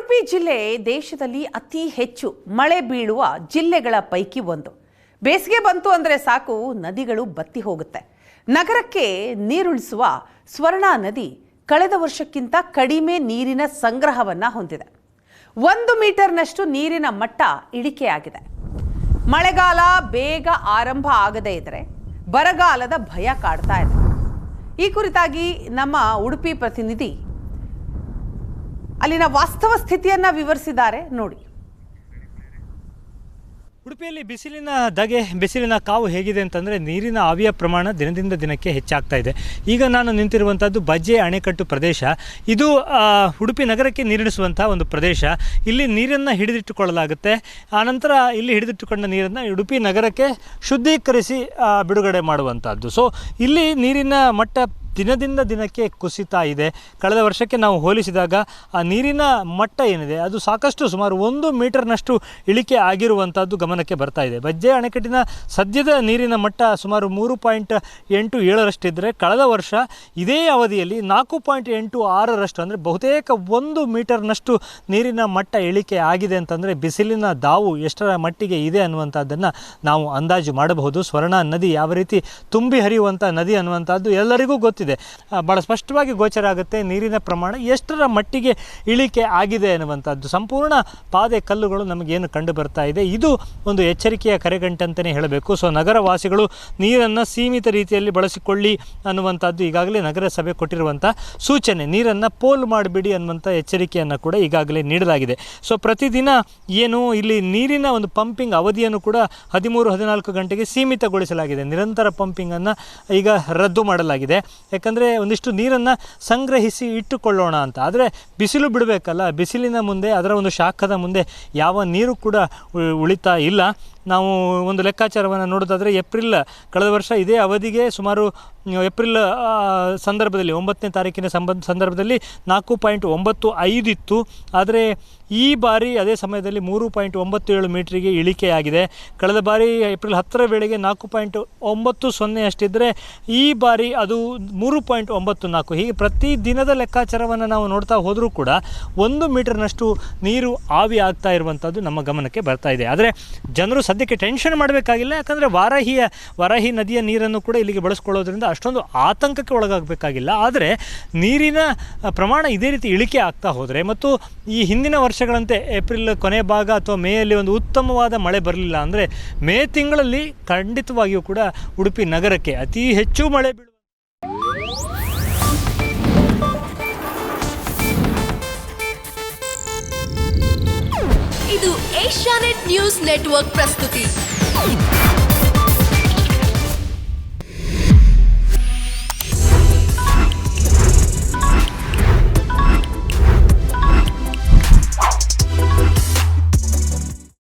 ಉಡುಪಿ ಜಿಲ್ಲೆ ದೇಶದಲ್ಲಿ ಅತಿ ಹೆಚ್ಚು ಮಳೆ ಬೀಳುವ ಜಿಲ್ಲೆಗಳ ಪೈಕಿ ಒಂದು. ಬೇಸಿಗೆ ಬಂತು ಅಂದರೆ ಸಾಕು, ನದಿಗಳು ಬತ್ತಿ ಹೋಗುತ್ತೆ. ನಗರಕ್ಕೆ ನೀರುಳಿಸುವ ಸ್ವರ್ಣ ನದಿ ಕಳೆದ ವರ್ಷಕ್ಕಿಂತ ಕಡಿಮೆ ನೀರಿನ ಸಂಗ್ರಹವನ್ನು ಹೊಂದಿದೆ. 1 ಮೀಟರ್ನಷ್ಟು ನೀರಿನ ಮಟ್ಟ ಇಳಿಕೆಯಾಗಿದೆ. ಮಳೆಗಾಲ ಬೇಗ ಆರಂಭ ಆಗದೇ ಇದ್ದರೆ ಬರಗಾಲದ ಭಯ ಕಾಡ್ತಾ ಇದೆ. ಈ ಕುರಿತಾಗಿ ನಮ್ಮ ಉಡುಪಿ ಪ್ರತಿನಿಧಿ ಅಲ್ಲಿನ ವಾಸ್ತವ ಸ್ಥಿತಿಯನ್ನು ವಿವರಿಸಿದ್ದಾರೆ, ನೋಡಿ. ಉಡುಪಿಯಲ್ಲಿ ಬಿಸಿಲಿನ ಕಾವು ಹೇಗಿದೆ ಅಂತಂದರೆ, ನೀರಿನ ಆವಿಯ ಪ್ರಮಾಣ ದಿನದಿಂದ ದಿನಕ್ಕೆ ಹೆಚ್ಚಾಗ್ತಾ ಇದೆ. ಈಗ ನಾನು ನಿಂತಿರುವಂಥದ್ದು ಬಜ್ಜೆ ಅಣೆಕಟ್ಟು ಪ್ರದೇಶ. ಇದು ಉಡುಪಿ ನಗರಕ್ಕೆ ನೀರಿಳಿಸುವಂಥ ಒಂದು ಪ್ರದೇಶ. ಇಲ್ಲಿ ನೀರನ್ನು ಹಿಡಿದಿಟ್ಟುಕೊಳ್ಳಲಾಗುತ್ತೆ. ಆನಂತರ ಇಲ್ಲಿ ಹಿಡಿದಿಟ್ಟುಕೊಂಡ ನೀರನ್ನು ಉಡುಪಿ ನಗರಕ್ಕೆ ಶುದ್ಧೀಕರಿಸಿ ಬಿಡುಗಡೆ ಮಾಡುವಂಥದ್ದು. ಸೊ ಇಲ್ಲಿ ನೀರಿನ ಮಟ್ಟ ದಿನದಿಂದ ದಿನಕ್ಕೆ ಕುಸಿತಾ ಇದೆ. ಕಳೆದ ವರ್ಷಕ್ಕೆ ನಾವು ಹೋಲಿಸಿದಾಗ ಆ ನೀರಿನ ಮಟ್ಟ ಏನಿದೆ ಅದು ಸಾಕಷ್ಟು ಸುಮಾರು 1 ಮೀಟರ್ನಷ್ಟು ಇಳಿಕೆ ಆಗಿರುವಂಥದ್ದು ಗಮನಕ್ಕೆ ಬರ್ತಾ ಇದೆ. ಬಜ್ಜೆ ಅಣೆಕಟ್ಟಿನ ಸದ್ಯದ ನೀರಿನ ಮಟ್ಟ ಸುಮಾರು 3.87ರಷ್ಟಿದ್ದರೆ ಕಳೆದ ವರ್ಷ ಇದೇ ಅವಧಿಯಲ್ಲಿ 4.86ರಷ್ಟು, ಅಂದರೆ ಬಹುತೇಕ 1 ಮೀಟರ್ನಷ್ಟು ನೀರಿನ ಮಟ್ಟ ಇಳಿಕೆ ಆಗಿದೆ ಅಂತಂದರೆ ಬಿಸಿಲಿನ ದಾವು ಎಷ್ಟರ ಮಟ್ಟಿಗೆ ಇದೆ ಅನ್ನುವಂಥದ್ದನ್ನು ನಾವು ಅಂದಾಜು ಮಾಡಬಹುದು. ಸ್ವರ್ಣ ನದಿ ಯಾವ ರೀತಿ ತುಂಬಿ ಹರಿಯುವಂಥ ನದಿ ಅನ್ನುವಂಥದ್ದು ಎಲ್ಲರಿಗೂ ಗೊತ್ತಿದೆ. ಭಾಳ ಸ್ಪಷ್ಟವಾಗಿ ಗೋಚರ ಆಗುತ್ತೆ ನೀರಿನ ಪ್ರಮಾಣ ಎಷ್ಟರ ಮಟ್ಟಿಗೆ ಇಳಿಕೆ ಆಗಿದೆ ಅನ್ನುವಂಥದ್ದು. ಸಂಪೂರ್ಣ ಪಾದೆ ಕಲ್ಲುಗಳು ನಮಗೇನು ಕಂಡು ಬರ್ತಾ ಇದೆ. ಇದು ಒಂದು ಎಚ್ಚರಿಕೆಯ ಕರೆಗಂಟಂತಲೇ ಹೇಳಬೇಕು. ಸೊ ನಗರವಾಸಿಗಳು ನೀರನ್ನು ಸೀಮಿತ ರೀತಿಯಲ್ಲಿ ಬಳಸಿಕೊಳ್ಳಿ ಅನ್ನುವಂಥದ್ದು ಈಗಾಗಲೇ ನಗರಸಭೆ ಕೊಟ್ಟಿರುವಂಥ ಸೂಚನೆ. ನೀರನ್ನು ಪೋಲು ಮಾಡಿಬಿಡಿ ಅನ್ನುವಂಥ ಎಚ್ಚರಿಕೆಯನ್ನು ಕೂಡ ಈಗಾಗಲೇ ನೀಡಲಾಗಿದೆ. ಸೊ ಪ್ರತಿದಿನ ಏನು ಇಲ್ಲಿ ನೀರಿನ ಒಂದು ಪಂಪಿಂಗ್ ಅವಧಿಯನ್ನು ಕೂಡ 13-14 ಗಂಟೆಗೆ ಸೀಮಿತಗೊಳಿಸಲಾಗಿದೆ. ನಿರಂತರ ಪಂಪಿಂಗನ್ನು ಈಗ ರದ್ದು ಮಾಡಲಾಗಿದೆ. ಯಾಕಂದರೆ ಒಂದಿಷ್ಟು ನೀರನ್ನು ಸಂಗ್ರಹಿಸಿ ಇಟ್ಟುಕೊಳ್ಳೋಣ ಅಂತ. ಆದರೆ ಬಿಸಿಲು ಬಿಡಬೇಕಲ್ಲ, ಬಿಸಿಲಿನ ಮುಂದೆ, ಅದರ ಒಂದು ಶಾಖದ ಮುಂದೆ ಯಾವ ನೀರು ಕೂಡ ಉಳಿತಾ ಇಲ್ಲ. ನಾವು ಒಂದು ಲೆಕ್ಕಾಚಾರವನ್ನು ನೋಡೋದಾದರೆ ಕಳೆದ ವರ್ಷ ಇದೇ ಅವಧಿಗೆ ಸುಮಾರು ಏಪ್ರಿಲ್ ಸಂದರ್ಭದಲ್ಲಿ 9ನೇ ತಾರೀಕಿನ ಸಂದರ್ಭದಲ್ಲಿ 4.95 ಇತ್ತು. ಆದರೆ ಈ ಬಾರಿ ಅದೇ ಸಮಯದಲ್ಲಿ 3.97 ಮೀಟ್ರಿಗೆ ಇಳಿಕೆಯಾಗಿದೆ. ಕಳೆದ ಬಾರಿ ಏಪ್ರಿಲ್ 10ರ ವೇಳೆಗೆ 4.90 ಅಷ್ಟಿದ್ದರೆ ಈ ಬಾರಿ ಅದು 3.94. ಹೀಗೆ ಪ್ರತಿ ದಿನದ ಲೆಕ್ಕಾಚಾರವನ್ನು ನಾವು ನೋಡ್ತಾ ಹೋದರೂ ಕೂಡ 1 ಮೀಟರ್ನಷ್ಟು ನೀರು ಆವಿ ಆಗ್ತಾ ಇರುವಂಥದ್ದು ನಮ್ಮ ಗಮನಕ್ಕೆ ಬರ್ತಾ ಇದೆ. ಆದರೆ ಜನರು ಸದ್ಯಕ್ಕೆ ಟೆನ್ಷನ್ ಮಾಡಬೇಕಾಗಿಲ್ಲ. ಯಾಕಂದರೆ ವಾರಾಹಿ ನದಿಯ ನೀರನ್ನು ಕೂಡ ಇಲ್ಲಿಗೆ ಬಳಸ್ಕೊಳ್ಳೋದ್ರಿಂದ ಅಷ್ಟೊಂದು ಆತಂಕಕ್ಕೆ ಒಳಗಾಗಬೇಕಾಗಿಲ್ಲ. ಆದರೆ ನೀರಿನ ಪ್ರಮಾಣ ಇದೇ ರೀತಿ ಇಳಿಕೆ ಆಗ್ತಾ ಹೋದರೆ ಮತ್ತು ಈ ಹಿಂದಿನ ವರ್ಷಗಳಂತೆ ಏಪ್ರಿಲ್ ಕೊನೆ ಭಾಗ ಅಥವಾ ಮೇಯಲ್ಲಿ ಒಂದು ಉತ್ತಮವಾದ ಮಳೆ ಬರಲಿಲ್ಲ ಅಂದರೆ ಮೇ ತಿಂಗಳಲ್ಲಿ ಖಂಡಿತವಾಗಿಯೂ ಕೂಡ ಉಡುಪಿ ನಗರಕ್ಕೆ ಅತಿ ಹೆಚ್ಚು ಮಳೆ ಬೀಳುವ ಇದು ಏಷ್ಯಾನೆಟ್ ನ್ಯೂಸ್ ನೆಟ್ವರ್ಕ್ ಪ್ರಸ್ತುತಿ.